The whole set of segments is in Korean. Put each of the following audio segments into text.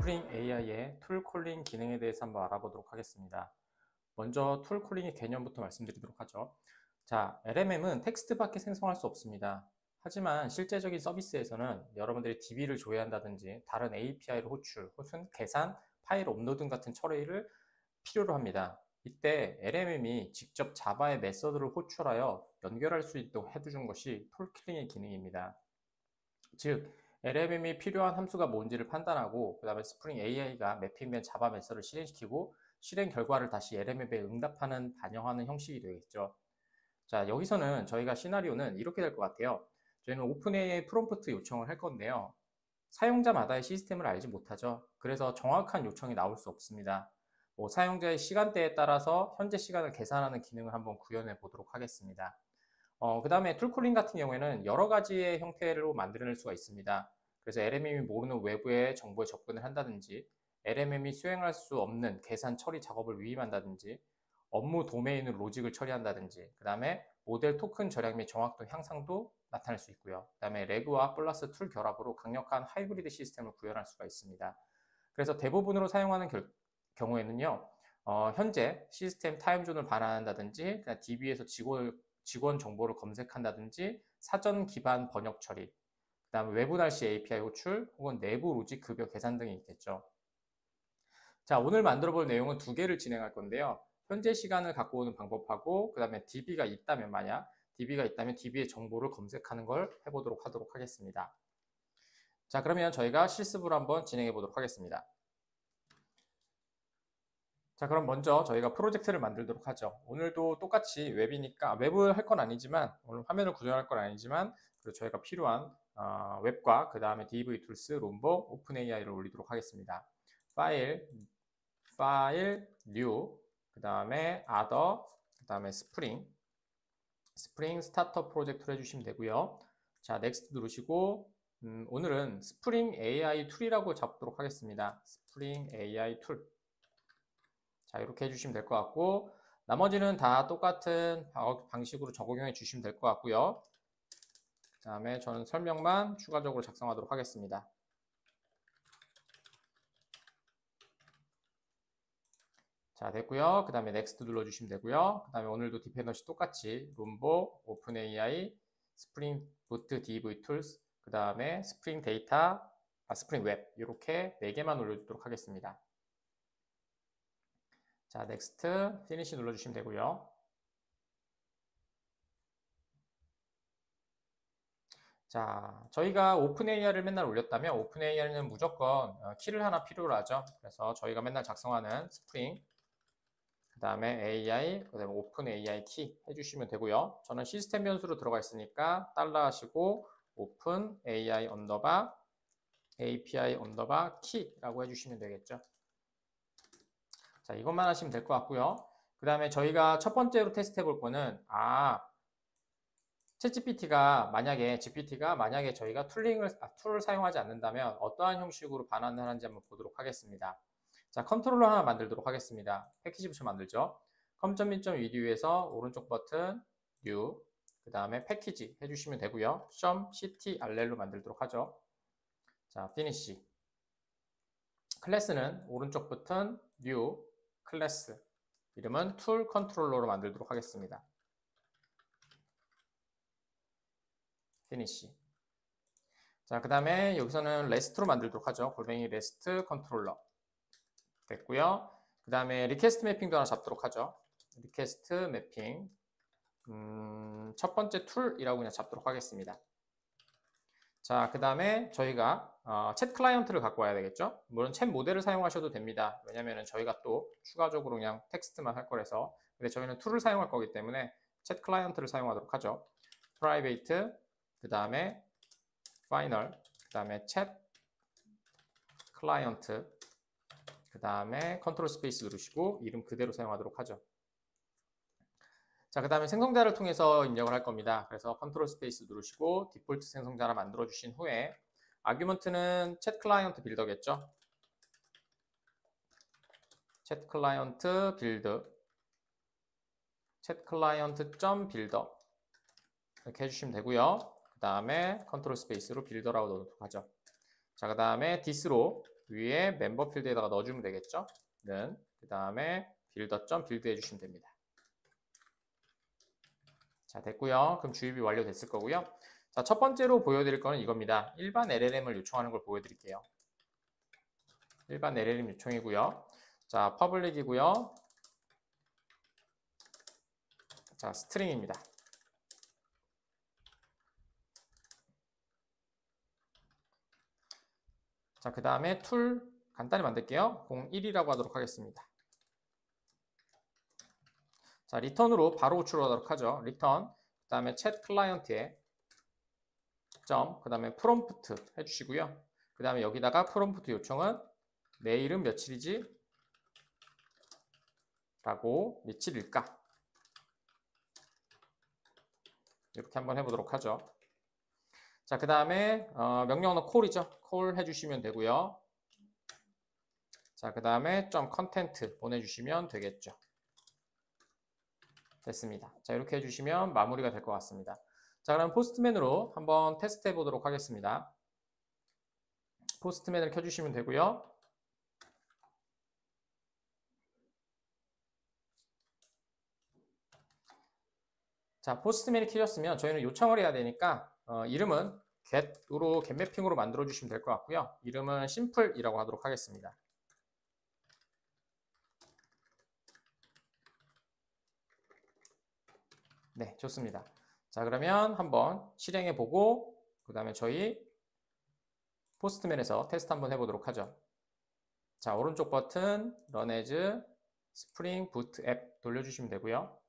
스프링 AI의 툴 콜링 기능에 대해서 한번 알아보도록 하겠습니다. 먼저 툴 콜링의 개념부터 말씀드리도록 하죠. 자, LMM은 텍스트밖에 생성할 수 없습니다. 하지만 실제적인 서비스에서는 여러분들이 DB를 조회한다든지 다른 API를 호출, 혹은 계산, 파일 업로드 같은 처리를 필요로 합니다. 이때 LMM이 직접 자바의 메서드를 호출하여 연결할 수 있도록 해주는 것이 툴 콜링의 기능입니다. 즉, LMM이 필요한 함수가 뭔지를 판단하고 그 다음에 스프링 AI가 매핑된 자바 메서드를 실행시키고 실행 결과를 다시 LMM에 응답하는 반영하는 형식이 되겠죠. 자, 여기서는 저희가 시나리오는 이렇게 될 것 같아요. 저희는 오픈AI 프롬프트 요청을 할 건데요. 사용자마다의 시스템을 알지 못하죠. 그래서 정확한 요청이 나올 수 없습니다. 사용자의 시간대에 따라서 현재 시간을 계산하는 기능을 한번 구현해 보도록 하겠습니다. 그 다음에 툴콜링 같은 경우에는 여러 가지의 형태로 만들어낼 수가 있습니다. 그래서 LMM이 모르는 외부의 정보에 접근을 한다든지, LMM이 수행할 수 없는 계산 처리 작업을 위임한다든지, 업무 도메인으로 로직을 처리한다든지, 그 다음에 모델 토큰 절약 및 정확도 향상도 나타낼 수 있고요. 그 다음에 레그와 플러스 툴 결합으로 강력한 하이브리드 시스템을 구현할 수가 있습니다. 그래서 대부분으로 사용하는 경우에는요, 현재 시스템 타임존을 반환한다든지, DB에서 직원 정보를 검색한다든지, 사전 기반 번역 처리, 그 다음에 외부 날씨 API 호출, 혹은 내부 로직 급여 계산 등이 있겠죠. 자, 오늘 만들어 볼 내용은 두 개를 진행할 건데요. 현재 시간을 갖고 오는 방법하고, 그 다음에 DB가 있다면 DB의 정보를 검색하는 걸 해보도록 하겠습니다. 자, 그러면 저희가 실습으로 한번 진행해 보도록 하겠습니다. 자, 그럼 먼저 저희가 프로젝트를 만들도록 하죠. 오늘도 똑같이 웹을 할 건 아니지만, 오늘 화면을 구현할 건 아니지만, 그리고 저희가 필요한 웹과 그 다음에 DVTools, 롬보, 오픈AI를 올리도록 하겠습니다. 파일, new, 그 다음에 other, 그 다음에 스프링 스타터 프로젝트로 해주시면 되고요. 자, next 누르시고, 오늘은 스프링 AI 툴이라고 잡도록 하겠습니다. 스프링 AI 툴. 자, 이렇게 해주시면 될 것 같고, 나머지는 다 똑같은 방식으로 적용해 주시면 될 것 같고요. 그 다음에 저는 설명만 추가적으로 작성하도록 하겠습니다. 자, 됐고요. 그 다음에 next 눌러주시면 되고요. 그 다음에 오늘도 디펜던시 똑같이 롬보, 오픈AI, 스프링 부트 DVTools, 그 다음에 스프링 데이터, 스프링 웹 이렇게 4개만 올려주도록 하겠습니다. 자, next, finish 눌러주시면 되고요. 자, 저희가 오픈AI를 맨날 올렸다면 오픈AI는 무조건 키를 하나 필요로 하죠. 그래서 저희가 맨날 작성하는 스프링, 그 다음에 AI, 그 다음에 오픈AI 키 해주시면 되고요. 저는 시스템 변수로 들어가 있으니까 달러 하시고 오픈AI 언더바 API 언더바 키라고 해주시면 되겠죠. 자, 이것만 하시면 될 것 같고요. 그 다음에 저희가 첫 번째로 테스트 해볼 거는 GPT가 만약에 저희가 툴을 사용하지 않는다면 어떠한 형식으로 반환을 하는지 한번 보도록 하겠습니다. 자, 컨트롤러 하나 만들도록 하겠습니다. 패키지부터 만들죠. com.min.edu에서 오른쪽 버튼 new, 그 다음에 패키지 해주시면 되고요. .ctrl로 만들도록 하죠. 자, finish. 클래스는 오른쪽 버튼 new, 클래스. 이름은 툴 컨트롤러로 만들도록 하겠습니다. finish. 자, 그 다음에 여기서는 REST로 만들도록 하죠. 골뱅이 REST 컨트롤러. 됐고요. 그 다음에 리퀘스트 매핑도 하나 잡도록 하죠. 리퀘스트 매핑. 첫 번째 툴이라고 그냥 잡도록 하겠습니다. 자, 그 다음에 저희가 챗 클라이언트를 갖고 와야 되겠죠. 물론 챗 모델을 사용하셔도 됩니다. 왜냐면 저희가 또 추가적으로 그냥 텍스트만 할 거라서. 근데 저희는 툴을 사용할 거기 때문에 챗 클라이언트를 사용하도록 하죠. private, 그 다음에 final, 그 다음에 챗 클라이언트, 그 다음에 컨트롤 스페이스 누르시고 이름 그대로 사용하도록 하죠. 자, 그 다음에 생성자를 통해서 입력을 할 겁니다. 그래서 컨트롤 스페이스 누르시고 디폴트 생성자를 만들어 주신 후에 아규먼트는 챗 클라이언트 빌더겠죠. 챗 클라이언트 빌드, 챗 클라이언트 점 빌더 이렇게 해주시면 되고요. 그 다음에 컨트롤 스페이스로 빌더라고 넣도록 하죠. 자, 그 다음에 this로 위에 멤버 필드에다가 넣어주면 되겠죠. 는 그 다음에 빌더.빌드 해주시면 됩니다. 자, 됐고요. 그럼 주입이 완료됐을 거고요. 자, 첫 번째로 보여드릴 거는 이겁니다. 일반 LLM을 요청하는 걸 보여드릴게요. 일반 LLM 요청이고요. 자, 퍼블릭이고요. 자, 스트링입니다. 자, 그 다음에 툴 간단히 만들게요. 01이라고 하도록 하겠습니다. 자, 리턴으로 바로 호출하도록 하죠. 리턴, 그 다음에 챗 클라이언트에 점, 그 다음에 프롬프트 해주시고요. 그 다음에 여기다가 프롬프트 요청은 내일은 며칠이지? 라고 며칠일까? 이렇게 한번 해보도록 하죠. 자, 그 다음에 명령어는 콜이죠. 콜 해주시면 되고요. 자, 그 다음에 점 컨텐트 보내주시면 되겠죠. 됐습니다. 자, 이렇게 해주시면 마무리가 될 것 같습니다. 자, 그럼 포스트맨으로 한번 테스트 해보도록 하겠습니다. 포스트맨을 켜주시면 되고요. 자, 포스트맨이 켜졌으면 저희는 요청을 해야 되니까 이름은 get으로 get 매핑으로 만들어 주시면 될 것 같고요. 이름은 simple이라고 하도록 하겠습니다. 네, 좋습니다. 자, 그러면 한번 실행해 보고 그 다음에 저희 포스트맨에서 테스트 한번 해보도록 하죠. 자, 오른쪽 버튼 Run as Spring Boot App 돌려주시면 되고요.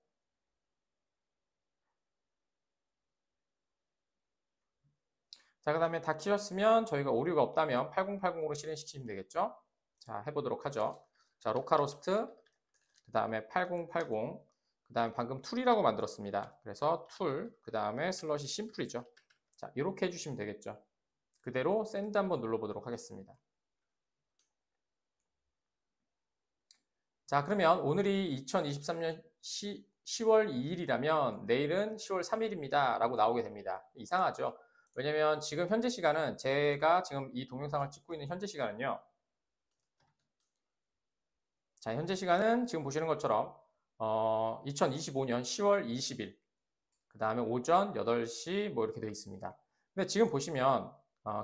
자, 그 다음에 다 키셨으면 저희가 오류가 없다면 8080으로 실행시키면 되겠죠. 자, 해보도록 하죠. 자, 로컬호스트, 그 다음에 8080, 그 다음에 방금 툴이라고 만들었습니다. 그래서 툴, 그 다음에 슬러시 심플이죠. 자, 이렇게 해주시면 되겠죠. 그대로 샌드 한번 눌러보도록 하겠습니다. 자, 그러면 오늘이 2023년 10월 2일이라면 내일은 10월 3일입니다. 라고 나오게 됩니다. 이상하죠? 왜냐면 지금 현재 시간은 제가 지금 이 동영상을 찍고 있는 현재 시간은요. 자, 현재 시간은 지금 보시는 것처럼 2025년 10월 20일 그 다음에 오전 8시 뭐 이렇게 되어 있습니다. 근데 지금 보시면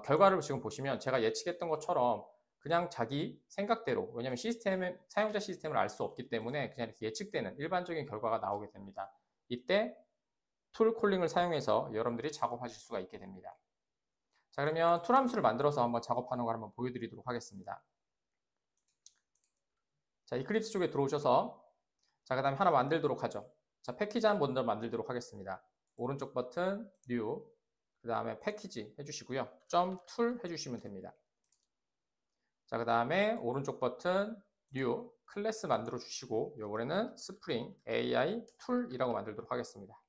결과를 지금 보시면 제가 예측했던 것처럼 그냥 자기 생각대로 왜냐면 사용자 시스템을 알 수 없기 때문에 그냥 이렇게 예측되는 일반적인 결과가 나오게 됩니다. 이때 툴 콜링을 사용해서 여러분들이 작업하실 수가 있게 됩니다. 자, 그러면 툴 함수를 만들어서 한번 작업하는 걸 한번 보여드리도록 하겠습니다. 자, 이클립스 쪽에 들어오셔서 자, 그 다음에 하나 만들도록 하죠. 자, 패키지 한 먼저 만들도록 하겠습니다. 오른쪽 버튼 New, 그 다음에 패키지 해주시고요. .툴 해주시면 됩니다. 자, 그 다음에 오른쪽 버튼 New, 클래스 만들어 주시고 요번에는 Spring AI 툴이라고 만들도록 하겠습니다.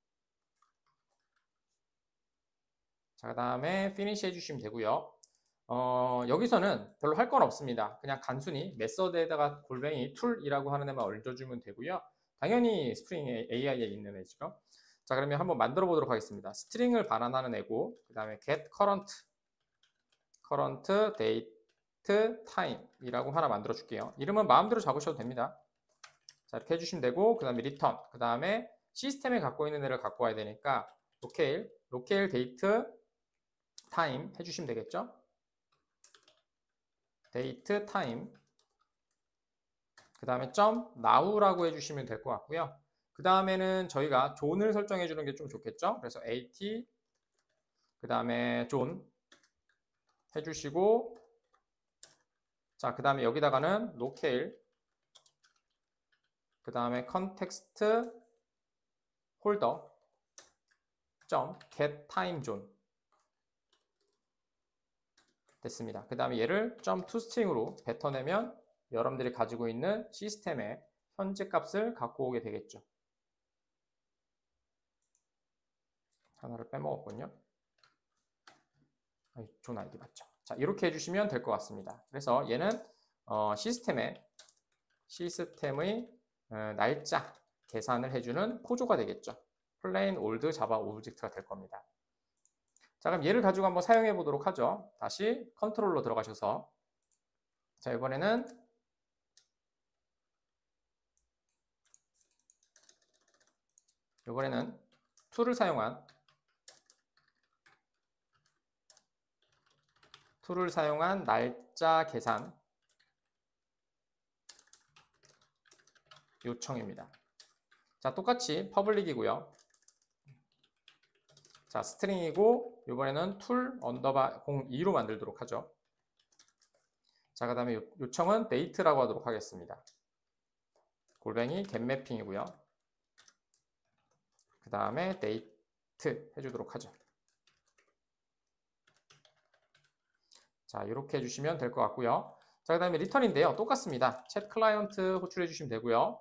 자, 그 다음에 Finish 해주시면 되고요. 여기서는 별로 할 건 없습니다. 그냥 단순히 메서드에다가 골뱅이 툴이라고 하는 애만 얹어주면 되고요. 당연히 스프링 AI에 있는 애죠. 자, 그러면 한번 만들어 보도록 하겠습니다. 스트링을 반환하는 애고, 그 다음에 get current date time 이라고 하나 만들어 줄게요. 이름은 마음대로 잡으셔도 됩니다. 자, 이렇게 해주시면 되고, 그 다음에 return, 그 다음에 시스템에 갖고 있는 애를 갖고 와야 되니까 locale date time 해주시면 되겠죠. date time 그 다음에 .now라고 해주시면 될 것 같고요. 그 다음에는 저희가 존을 설정해 주는 게 좀 좋겠죠. 그래서 at 그 다음에 존 해주시고 자, 그 다음에 여기다가는 locale 그 다음에 context holder .get time zone 됐습니다. 그 다음에 얘를 .toString으로 뱉어내면 여러분들이 가지고 있는 시스템의 현재 값을 갖고 오게 되겠죠. 하나를 빼먹었군요. 존 아이디 맞죠? 자, 이렇게 해주시면 될 것 같습니다. 그래서 얘는 시스템의 날짜 계산을 해주는 포조가 되겠죠. plain old java object가 될 겁니다. 자, 그럼 얘를 가지고 한번 사용해 보도록 하죠. 다시 컨트롤로 들어가셔서 자, 이번에는 툴을 사용한 날짜 계산 요청입니다. 자, 똑같이 퍼블릭이고요. 자, 스트링이고 이번에는 툴 언더바 02로 만들도록 하죠. 자, 그 다음에 요청은 date라고 하도록 하겠습니다. 골뱅이 getMapping이고요. 그 다음에 date 해주도록 하죠. 자, 이렇게 해주시면 될 것 같고요. 자, 그 다음에 return인데요. 똑같습니다. chat 클라이언트 호출해 주시면 되고요.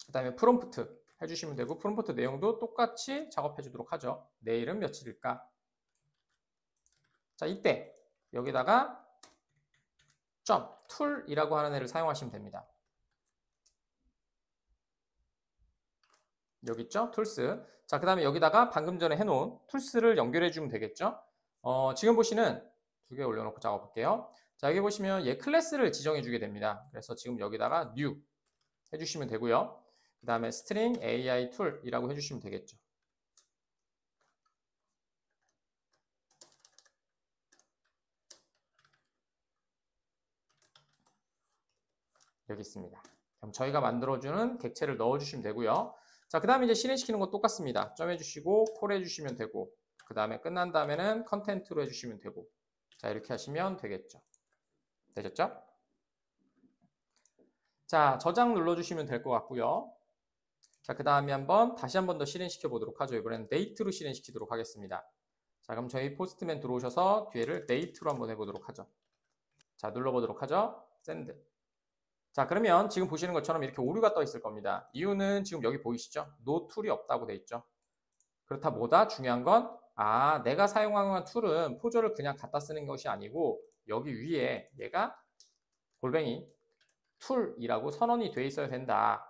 그 다음에 프롬프트 해주시면 되고, 프롬프트 내용도 똑같이 작업해 주도록 하죠. 내일은 며칠일까? 자, 이때 여기다가 툴이라고 하는 애를 사용하시면 됩니다. 여기 있죠? 툴스. 자, 그 다음에 여기다가 방금 전에 해놓은 툴스를 연결해 주면 되겠죠? 지금 보시는 두 개 올려놓고 작업할게요. 자, 여기 보시면 얘 클래스를 지정해 주게 됩니다. 그래서 지금 여기다가 new 해주시면 되고요. 그 다음에 string AI tool이라고 해주시면 되겠죠. 여기 있습니다. 그럼 저희가 만들어주는 객체를 넣어주시면 되고요. 자, 그 다음에 이제 실행시키는 건 똑같습니다. 점 해주시고 콜 해주시면 되고, 그 다음에 끝난 다음에는 컨텐트로 해주시면 되고, 자, 이렇게 하시면 되겠죠. 되셨죠? 자, 저장 눌러주시면 될 것 같고요. 자, 그 다음에 다시 한 번 더 실행시켜 보도록 하죠. 이번에는 date로 실행시키도록 하겠습니다. 자, 그럼 저희 포스트맨 들어오셔서 뒤에를 date로 한번 해보도록 하죠. 자, 눌러보도록 하죠. send. 자, 그러면 지금 보시는 것처럼 이렇게 오류가 떠 있을 겁니다. 이유는 지금 여기 보이시죠? no 툴이 없다고 돼 있죠. 그렇다 뭐다? 중요한 건 내가 사용하는 툴은 포저를 그냥 갖다 쓰는 것이 아니고 여기 위에 얘가 골뱅이 툴이라고 선언이 돼 있어야 된다.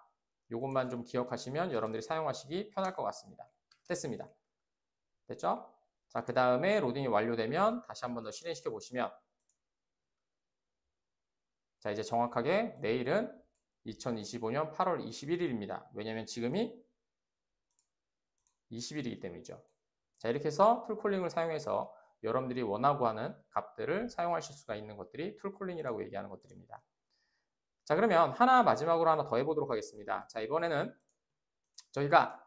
요것만 좀 기억하시면 여러분들이 사용하시기 편할 것 같습니다. 됐습니다. 됐죠? 자, 그 다음에 로딩이 완료되면 다시 한 번 더 실행시켜 보시면, 자, 이제 정확하게 내일은 2025년 8월 21일입니다. 왜냐면 지금이 20일이기 때문이죠. 자, 이렇게 해서 툴콜링을 사용해서 여러분들이 원하고 하는 값들을 사용하실 수가 있는 것들이 툴콜링이라고 얘기하는 것들입니다. 자, 그러면 마지막으로 하나 더 해보도록 하겠습니다. 자, 이번에는 저희가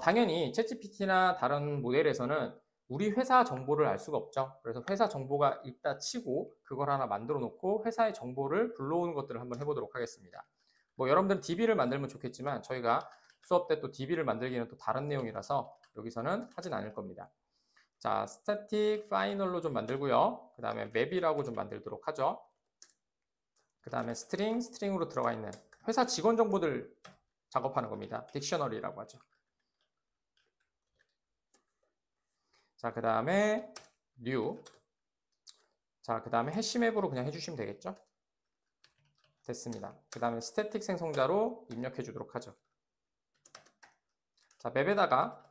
당연히 챗GPT나 다른 모델에서는 우리 회사 정보를 알 수가 없죠. 그래서 회사 정보가 있다 치고 그걸 하나 만들어 놓고 회사의 정보를 불러오는 것들을 한번 해보도록 하겠습니다. 뭐 여러분들은 DB를 만들면 좋겠지만 저희가 수업 때 또 DB를 만들기는 또 다른 내용이라서 여기서는 하진 않을 겁니다. 자, static final로 좀 만들고요. 그 다음에 map이라고 좀 만들도록 하죠. 그 다음에 스트링으로 들어가 있는 회사 직원 정보들 작업하는 겁니다. 딕셔너리라고 하죠. 자, 그 다음에 new. 자, 그 다음에 해시맵으로 그냥 해주시면 되겠죠. 됐습니다. 그 다음에 스태틱 생성자로 입력해 주도록 하죠. 자, 맵에다가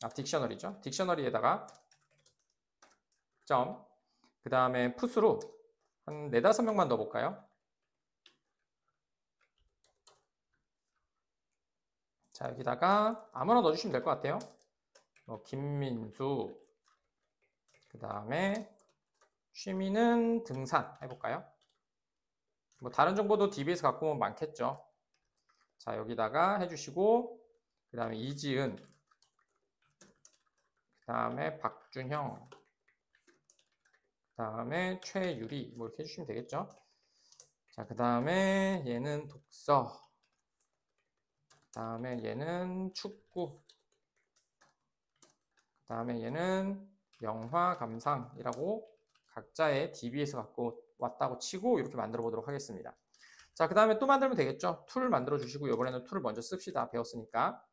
딕셔너리죠. 딕셔너리에다가 점, 그 다음에 풋으로 한 4, 5명만 넣어볼까요? 자, 여기다가 아무나 넣어주시면 될 것 같아요. 김민수, 그 다음에 취미는 등산 해볼까요? 뭐 다른 정보도 DB에서 갖고 오면 많겠죠. 자, 여기다가 해주시고, 그 다음에 이지은, 그 다음에 박준형, 그 다음에 최유리, 뭐 이렇게 해주시면 되겠죠. 자, 그 다음에 얘는 독서, 그 다음에 얘는 축구, 그 다음에 얘는 영화 감상이라고 각자의 DB에서 갖고 왔다고 치고 이렇게 만들어 보도록 하겠습니다. 자, 그 다음에 또 만들면 되겠죠. 툴 만들어 주시고 이번에는 툴을 먼저 씁시다. 배웠으니까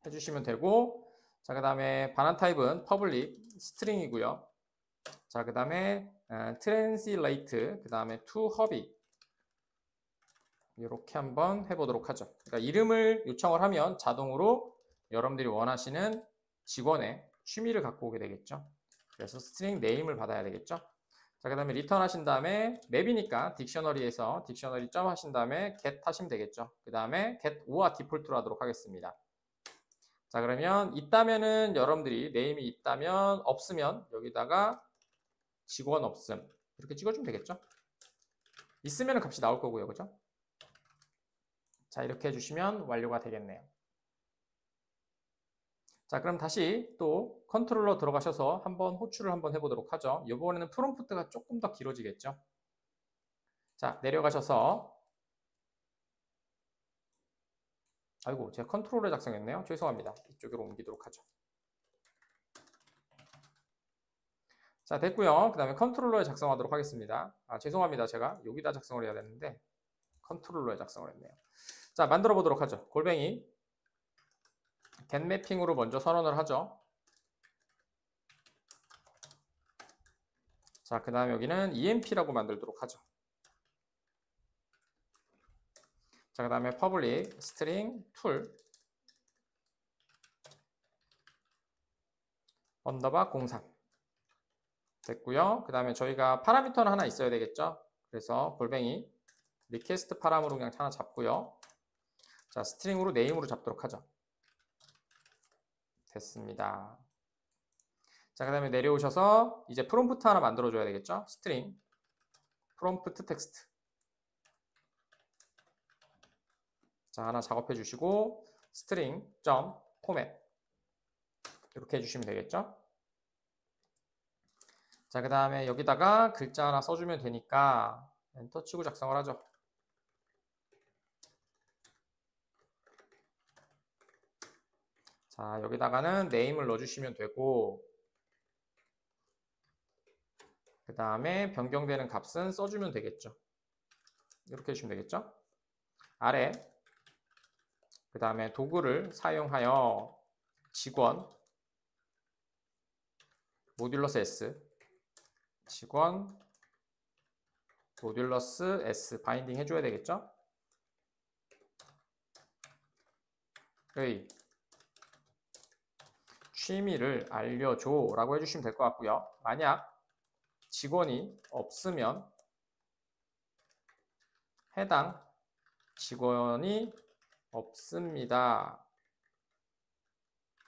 해주시면 되고, 자, 그 다음에 반환 타입은 public string이고요. 자, 그 다음에 translate, 그 다음에 to hobby 이렇게 한번 해보도록 하죠. 그러니까 이름을 요청을 하면 자동으로 여러분들이 원하시는 직원의 취미를 갖고 오게 되겠죠. 그래서 string name을 받아야 되겠죠. 자, 그 다음에 리턴 하신 다음에 맵이니까 딕셔너리에서 딕셔너리 점 하신 다음에 get 하시면 되겠죠. 그 다음에 get 5와 디폴트로 하도록 하겠습니다. 자, 그러면 있다면은 여러분들이 네임이 있다면, 없으면 여기다가 직원 없음 이렇게 찍어주면 되겠죠. 있으면 값이 나올 거고요. 그죠? 자, 이렇게 해주시면 완료가 되겠네요. 자, 그럼 다시 또 컨트롤러 들어가셔서 한번 호출을 한번 해보도록 하죠. 이번에는 프롬프트가 조금 더 길어지겠죠. 자, 내려가셔서 아이고, 제가 컨트롤러 작성했네요. 죄송합니다. 이쪽으로 옮기도록 하죠. 자, 됐고요. 그 다음에 컨트롤러에 작성하도록 하겠습니다. 아, 죄송합니다. 제가 여기다 작성을 해야 되는데 컨트롤러에 작성을 했네요. 자, 만들어 보도록 하죠. 골뱅이 getMapping으로 먼저 선언을 하죠. 자, 그 다음에 여기는 emp라고 만들도록 하죠. 자, 그 다음에 public string tool 언더바 03 됐고요. 그 다음에 저희가 파라미터는 하나 있어야 되겠죠. 그래서 골뱅이 리퀘스트 파람으로 그냥 하나 잡고요. 자, 스트링으로 네임으로 잡도록 하죠. 됐습니다. 자, 그 다음에 내려오셔서 이제 프롬프트 하나 만들어줘야 되겠죠. 스트링 프롬프트 텍스트. 자, 하나 작업해 주시고 스트링 점 포맷 이렇게 해주시면 되겠죠. 자, 그 다음에 여기다가 글자 하나 써주면 되니까 엔터 치고 작성을 하죠. 자, 여기다가는 네임을 넣어주시면 되고 그 다음에 변경되는 값은 써주면 되겠죠. 이렇게 해주시면 되겠죠. 아래 그 다음에 도구를 사용하여 직원 모듈러스 S 직원 모듈러스 S 바인딩 해줘야 되겠죠. 취미를 알려줘 라고 해주시면 될 것 같고요. 만약 직원이 없으면 해당 직원이 없습니다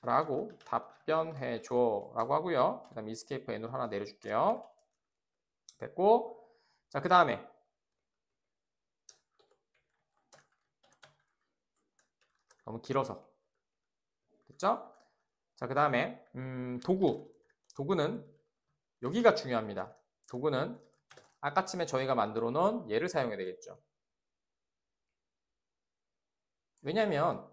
라고 답변해줘 라고 하고요. 그 다음에 escape n으로 하나 내려줄게요. 됐고, 자, 그 다음에 너무 길어서 됐죠? 자, 그 다음에 도구는 여기가 중요합니다. 도구는 아까쯤에 저희가 만들어 놓은 얘를 사용해야 되겠죠. 왜냐면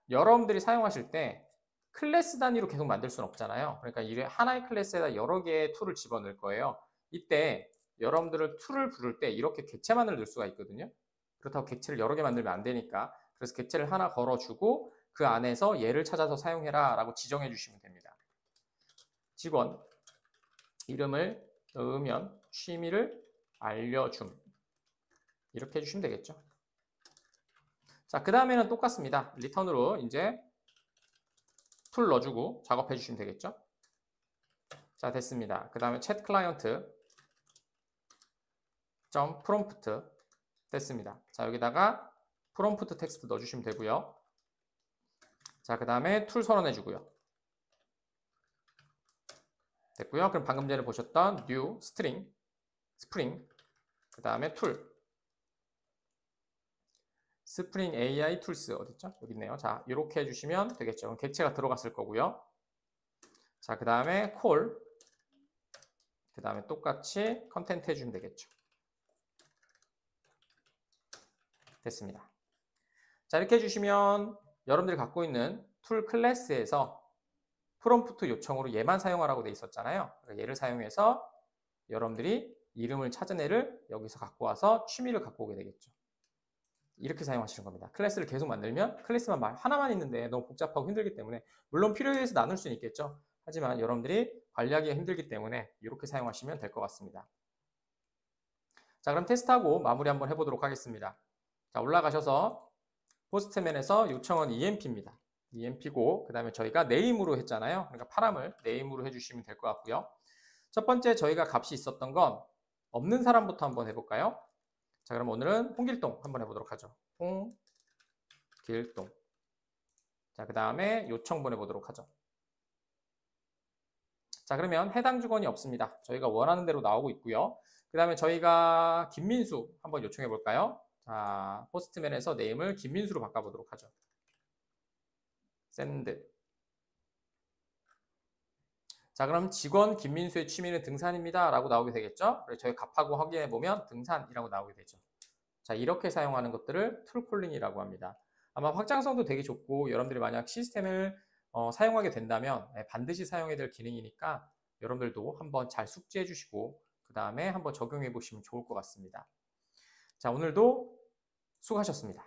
여러분들이 사용하실 때 클래스 단위로 계속 만들 수는 없잖아요. 그러니까 이 하나의 클래스에다 여러 개의 툴을 집어넣을 거예요. 이때 여러분들을 툴을 부를 때 이렇게 객체만을 넣을 수가 있거든요. 그렇다고 객체를 여러 개 만들면 안 되니까 그래서 객체를 하나 걸어주고 그 안에서 얘를 찾아서 사용해라 라고 지정해 주시면 됩니다. 직원 이름을 넣으면 취미를 알려줌 이렇게 해주시면 되겠죠. 자, 그 다음에는 똑같습니다. 리턴으로 이제 툴 넣어주고 작업해 주시면 되겠죠. 자, 됐습니다. 그 다음에 챗 클라이언트 점 프롬프트 됐습니다. 자, 여기다가 프롬프트 텍스트 넣어주시면 되고요. 자, 그 다음에 툴 선언해 주고요. 됐고요. 그럼 방금 전에 보셨던 new string 스프링 그 다음에 툴 스프링 AI 툴스 어딨죠? 여기 있네요. 자, 이렇게 해주시면 되겠죠. 그럼 객체가 들어갔을 거고요. 자, 그 다음에 call 그 다음에 똑같이 컨텐트 해주면 되겠죠. 됐습니다. 자, 이렇게 해주시면 여러분들이 갖고 있는 툴 클래스에서 프롬프트 요청으로 얘만 사용하라고 돼 있었잖아요. 얘를 사용해서 여러분들이 이름을 찾은 애를 여기서 갖고 와서 취미를 갖고 오게 되겠죠. 이렇게 사용하시는 겁니다. 클래스를 계속 만들면 클래스만 하나만 있는데 너무 복잡하고 힘들기 때문에 물론 필요에 의해서 나눌 수는 있겠죠. 하지만 여러분들이 관리하기가 힘들기 때문에 이렇게 사용하시면 될 것 같습니다. 자, 그럼 테스트하고 마무리 한번 해보도록 하겠습니다. 자, 올라가셔서 포스트맨에서 요청은 emp입니다. emp고 그 다음에 저희가 네임으로 했잖아요. 그러니까 파람을 네임으로 해주시면 될 것 같고요. 첫 번째 저희가 값이 있었던 건 없는 사람부터 한번 해볼까요? 자, 그럼 오늘은 홍길동 한번 해보도록 하죠. 홍길동. 자, 그 다음에 요청 보내보도록 하죠. 자, 그러면 해당 주건이 없습니다. 저희가 원하는 대로 나오고 있고요. 그 다음에 저희가 김민수 한번 요청해 볼까요? 자, 포스트맨에서 네임을 김민수로 바꿔보도록 하죠. send. 자, 그럼 직원 김민수의 취미는 등산입니다 라고 나오게 되겠죠. 그래서 저희 값하고 확인해 보면 등산이라고 나오게 되죠. 자, 이렇게 사용하는 것들을 툴콜링이라고 합니다. 아마 확장성도 되게 좋고 여러분들이 만약 시스템을 사용하게 된다면 반드시 사용해야 될 기능이니까 여러분들도 한번 잘 숙지해 주시고 그 다음에 한번 적용해 보시면 좋을 것 같습니다. 자, 오늘도 수고하셨습니다.